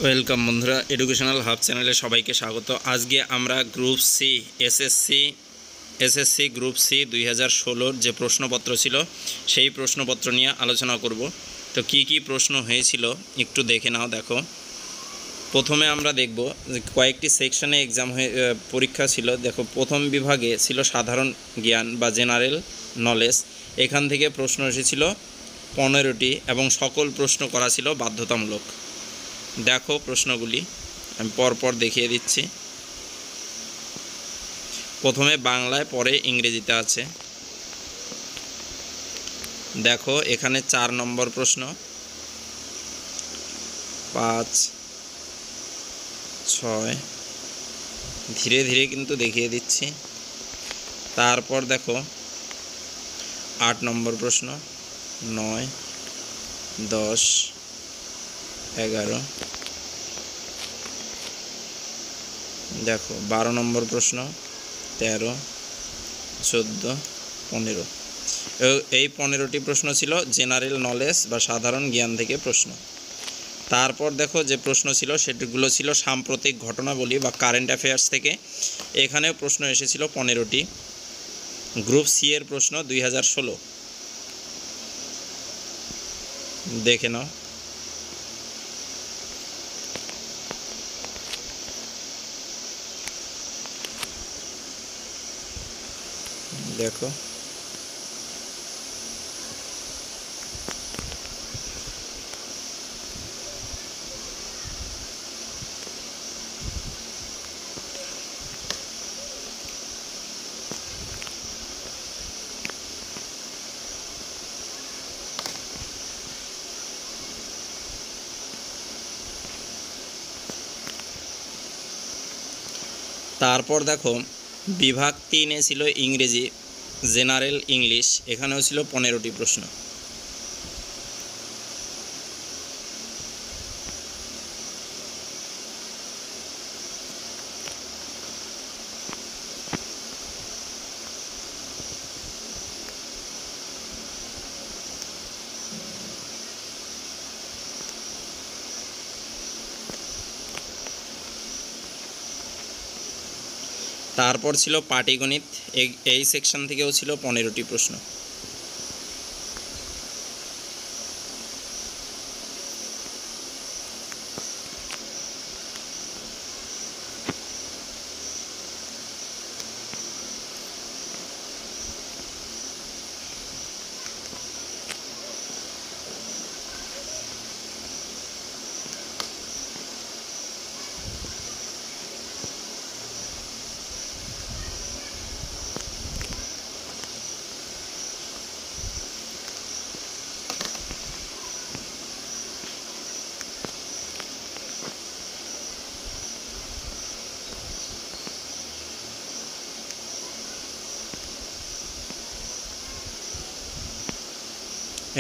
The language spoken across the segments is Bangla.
ওয়েলকাম বন্ধুরা, এডুকেশনাল হাব চ্যানেলে সবাইকে স্বাগত। আজকে আমরা group C SSC group C 2016 যে প্রশ্নপত্র ছিল সেই প্রশ্নপত্র নিয়ে আলোচনা করব। তো কি কি প্রশ্ন হয়েছিল একটু দেখে নাও। দেখো, প্রথমে আমরা দেখব কয়েকটি সেকশনে পরীক্ষা ছিল। দেখো, প্রথম বিভাগে ছিল সাধারণ জ্ঞান বা জেনারেল নলেজ। এখান থেকে প্রশ্ন এসেছিল 15টি এবং সকল প্রশ্ন করা ছিল বাধ্যতামূলক। দেখো প্রশ্নগুলি আমি পরপর দেখিয়ে দিচ্ছি। প্রথমে বাংলায়, পরে ইংরেজিতে আছে। দেখো, এখানে 4 নম্বর প্রশ্ন, 5, 6, ধীরে ধীরে কিন্তু দেখিয়ে দিচ্ছি। তারপর দেখো 8 নম্বর প্রশ্ন, 9, 10, 11, দেখো 12 নম্বর প্রশ্ন, 13, 14, 15। এই 15টি প্রশ্ন ছিল জেনারেল নলেজ বা সাধারণ জ্ঞান থেকে প্রশ্ন। তারপর দেখো যে প্রশ্ন ছিল সেগুলো ছিল সাম্প্রতিক ঘটনাবলী বা কারেন্ট অ্যাফেয়ার্স থেকে। এখানেও প্রশ্ন এসেছিল 15টি। গ্রুপ সি এর প্রশ্ন 2016 দেখে নাও। দেখো, তারপর দেখো বিভাগ 3-এ ছিল ইংরেজি জেনারেল ইংলিশ। এখানেও ছিল 15টি প্রশ্ন। তারপর ছিল পাটিগণিত। এই সেকশন থেকেও ছিল 15টি প্রশ্ন।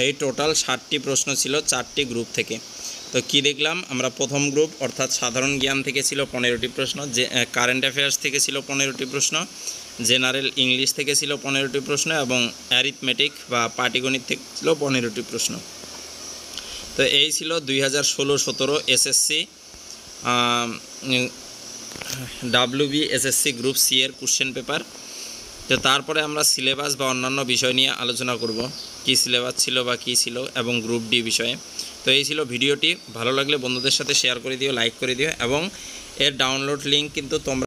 এই টোটাল 60টি প্রশ্ন ছিল 4টি গ্রুপ থেকে। তো কি দেখলাম আমরা, প্রথম গ্রুপ অর্থাৎ সাধারণ জ্ঞান থেকে ছিল 15টি প্রশ্ন, যে কারেন্ট অ্যাফেয়ার্স থেকে ছিল 15টি প্রশ্ন, জেনারেল ইংলিশ থেকে ছিল 15টি প্রশ্ন এবং অ্যারিথমেটিক বা পাটিগণিত থেকে ছিল 15টি প্রশ্ন। তো এই ছিল 2016-17 এসএসসি WBSSC গ্রুপ সি এর কোশ্চেন পেপার। তো তারপরে আমরা সিলেবাস বা অন্যান্য বিষয় নিয়ে আলোচনা করব, কি সিলেবাস ছিল বা কী ছিল, এবং গ্রুপ ডি বিষয়ে। তো এই ছিল ভিডিওটি। ভালো লাগলে বন্ধুদের সাথে শেয়ার করে দিও, লাইক করে দিও, এবং এর ডাউনলোড লিঙ্ক কিন্তু তোমরা